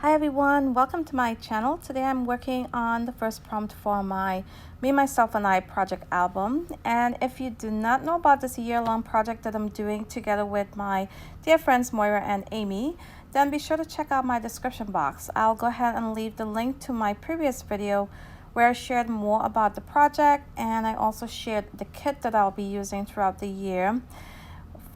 Hi everyone, welcome to my channel. Today I'm working on the first prompt for my Me, Myself and I project album. And if you do not know about this year-long project that I'm doing together with my dear friends Moira and Amy, then be sure to check out my description box. I'll go ahead and leave the link to my previous video where I shared more about the project, and I also shared the kit that I'll be using throughout the year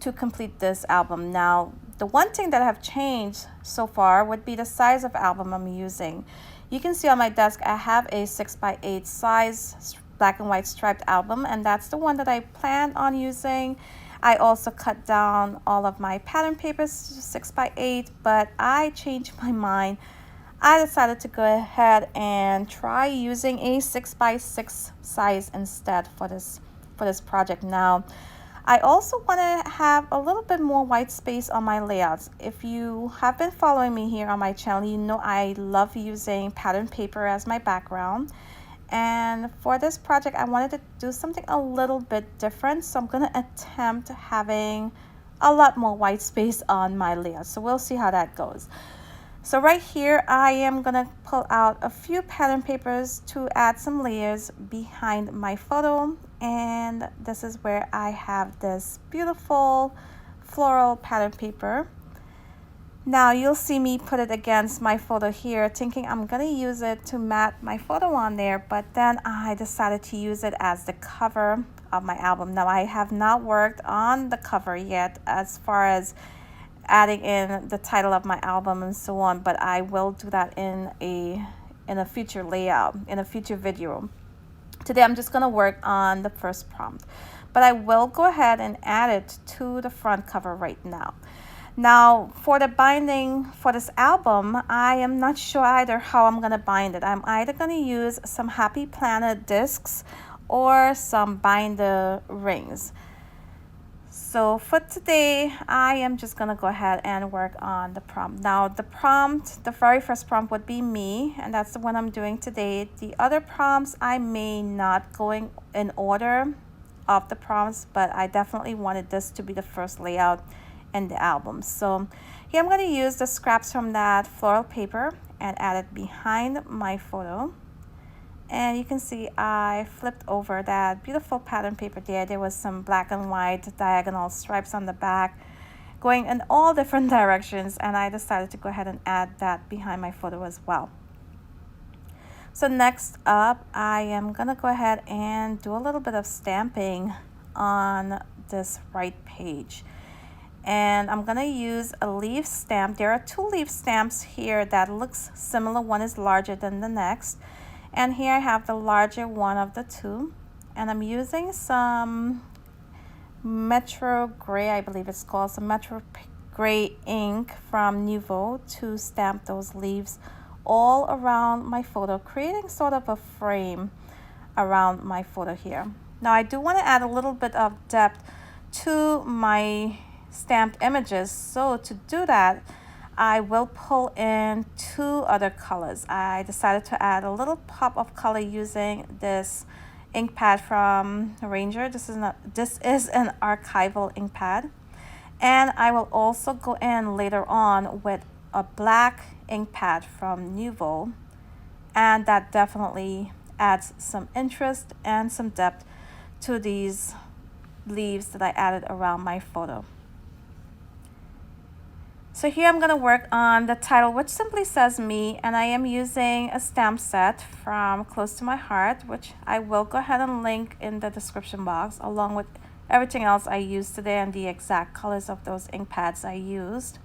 to complete this album. Now, the one thing that I have changed so far would be the size of album I'm using. You can see on my desk I have a 6x8 size black and white striped album, and that's the one that I planned on using. I also cut down all of my pattern papers to 6x8, but I changed my mind. I decided to go ahead and try using a 6x6 size instead for this project. Now, I also want to have a little bit more white space on my layouts. If you have been following me here on my channel, you know I love using pattern paper as my background. And for this project, I wanted to do something a little bit different. So I'm going to attempt having a lot more white space on my layout. So we'll see how that goes. So right here, I am going to pull out a few pattern papers to add some layers behind my photo. And this is where I have this beautiful floral pattern paper. Now you'll see me put it against my photo here, thinking I'm going to use it to mat my photo on there, but then I decided to use it as the cover of my album. Now I have not worked on the cover yet as far as adding in the title of my album and so on, but I will do that in a future layout, in a future video. Today I'm just going to work on the first prompt, but I will go ahead and add it to the front cover right now. Now for the binding for this album, I am not sure either how I'm going to bind it. I'm either going to use some Happy Planet discs or some binder rings. So for today, I am just going to go ahead and work on the prompt. Now the very first prompt would be me, and that's the one I'm doing today. The other prompts, I may not go in order of the prompts, but I definitely wanted this to be the first layout in the album. So here I'm going to use the scraps from that floral paper and add it behind my photo. And you can see I flipped over that beautiful pattern paper there. There was some black and white diagonal stripes on the back going in all different directions, and I decided to go ahead and add that behind my photo as well. So next up, I am gonna go ahead and do a little bit of stamping on this right page. And I'm gonna use a leaf stamp. There are two leaf stamps here that looks similar. One is larger than the next. And here I have the larger one of the two, and I'm using some Metro Gray, I believe it's called, some Metro Gray ink from Nuvo to stamp those leaves all around my photo, creating sort of a frame around my photo here. Now I do want to add a little bit of depth to my stamped images, so to do that, I will pull in two other colors. I decided to add a little pop of color using this ink pad from Ranger. This is an archival ink pad. And I will also go in later on with a black ink pad from Nuvo. And that definitely adds some interest and some depth to these leaves that I added around my photo. So here I'm going to work on the title, which simply says me, and I am using a stamp set from Close to My Heart, which I will go ahead and link in the description box, along with everything else I used today and the exact colors of those ink pads I used.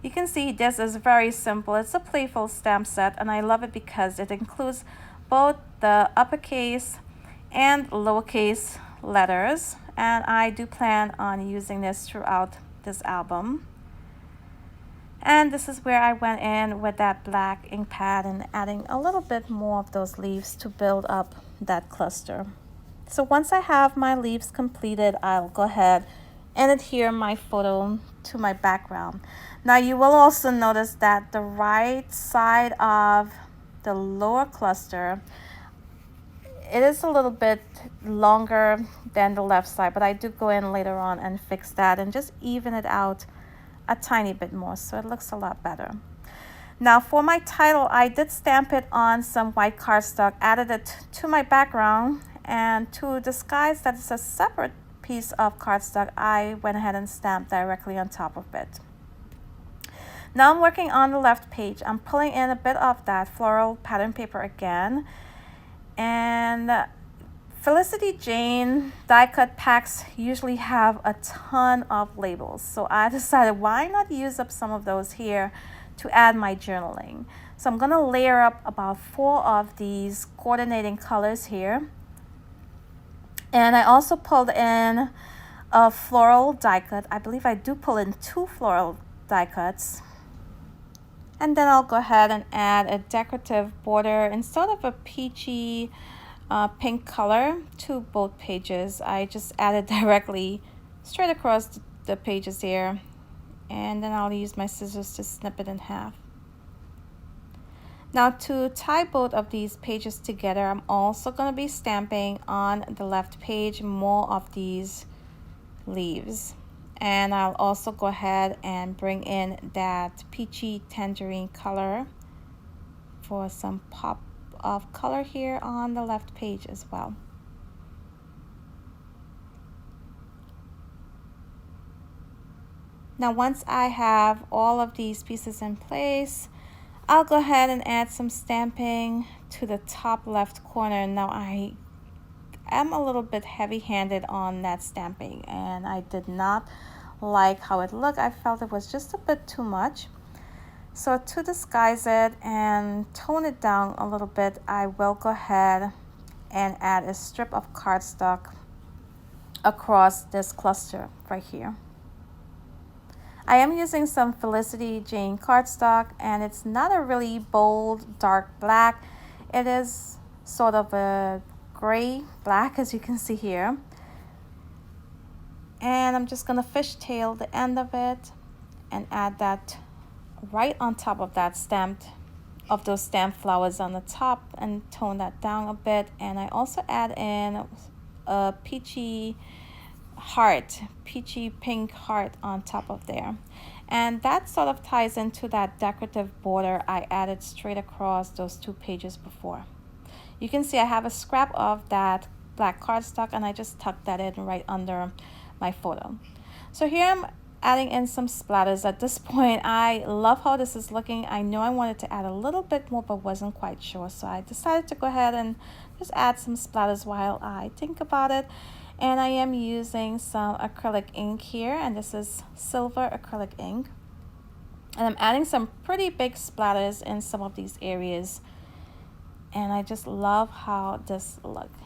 You can see this is very simple. It's a playful stamp set, and I love it because it includes both the uppercase and lowercase letters, and I do plan on using this throughout this album. And this is where I went in with that black ink pad and adding a little bit more of those leaves to build up that cluster. So once I have my leaves completed, I'll go ahead and adhere my photo to my background. Now you will also notice that the right side of the lower cluster, it is a little bit longer than the left side, but I do go in later on and fix that and just even it out a tiny bit more, so it looks a lot better. Now for my title, I did stamp it on some white cardstock, added it to my background, and to disguise that it's a separate piece of cardstock, I went ahead and stamped directly on top of it. Now I'm working on the left page. I'm pulling in a bit of that floral pattern paper again, and Felicity Jane die cut packs usually have a ton of labels, so I decided why not use up some of those here to add my journaling. So I'm going to layer up about 4 of these coordinating colors here, and I also pulled in a floral die cut. I believe I do pull in 2 floral die cuts. And then I'll go ahead and add a decorative border in sort of a peachy pink color to both pages. I just added directly straight across the pages here, and then I'll use my scissors to snip it in half. Now to tie both of these pages together, I'm also going to be stamping on the left page more of these leaves. And I'll also go ahead and bring in that peachy tangerine color for some pop of color here on the left page as well. Now once I have all of these pieces in place, I'll go ahead and add some stamping to the top left corner. Now I am a little bit heavy-handed on that stamping, and I did not like how it looked. I felt it was just a bit too much. So to disguise it and tone it down a little bit, I will go ahead and add a strip of cardstock across this cluster right here. I am using some Felicity Jane cardstock, and it's not a really bold dark black. It is sort of a gray black, as you can see here. And I'm just going to fishtail the end of it and add that right on top of that those stamped flowers on the top, and tone that down a bit. And I also add in a peachy pink heart on top of there, and that sort of ties into that decorative border I added straight across those 2 pages before. You can see I have a scrap of that black cardstock, and I just tucked that in right under my photo. So here I'm adding in some splatters. At this point, I love how this is looking. I know I wanted to add a little bit more, but wasn't quite sure, so I decided to go ahead and just add some splatters while I think about it. And I am using some acrylic ink here, and this is silver acrylic ink, and I'm adding some pretty big splatters in some of these areas, and I just love how this looks.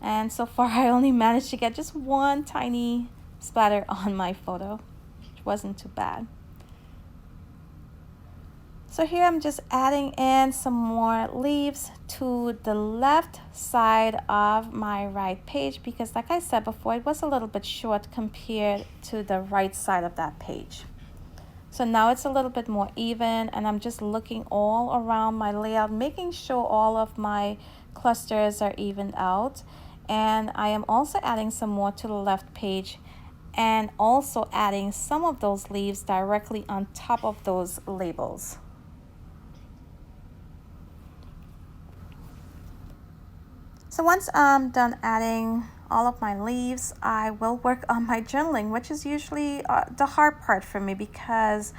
And so far I only managed to get just one tiny splatter on my photo, which wasn't too bad. So here I'm just adding in some more leaves to the left side of my right page, because like I said before, it was a little bit short compared to the right side of that page. So now it's a little bit more even, and I'm just looking all around my layout, making sure all of my clusters are evened out. And I am also adding some more to the left page, and also adding some of those leaves directly on top of those labels. So once I'm done adding all of my leaves, I will work on my journaling, which is usually the hard part for me, because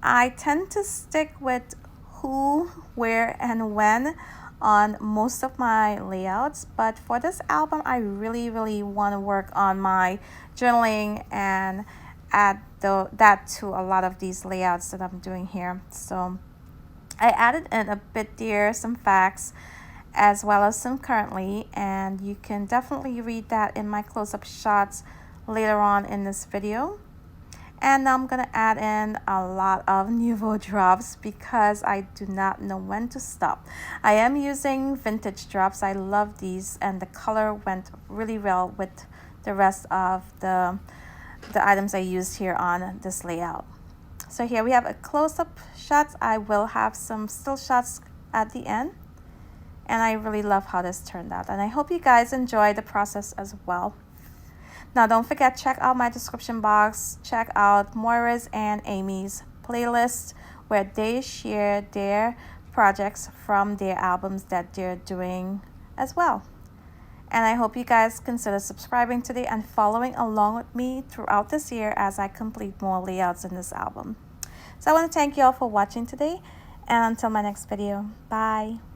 I tend to stick with who, where, and when on most of my layouts. But for this album, I really want to work on my journaling and add that to a lot of these layouts that I'm doing here. So I added in a bit there, some facts, as well as some currently, and you can definitely read that in my close-up shots later on in this video. And now I'm going to add in a lot of nuvo drops, because I do not know when to stop. I am using vintage drops. I love these, and the color went really well with the rest of the items I used here on this layout. So here we have a close-up shots. I will have some still shots at the end. And I really love how this turned out, and I hope you guys enjoy the process as well. Now don't forget, check out my description box, check out Moira's and Amy's playlist where they share their projects from their albums that they're doing as well. And I hope you guys consider subscribing today and following along with me throughout this year as I complete more layouts in this album. So I want to thank you all for watching today, and until my next video, bye.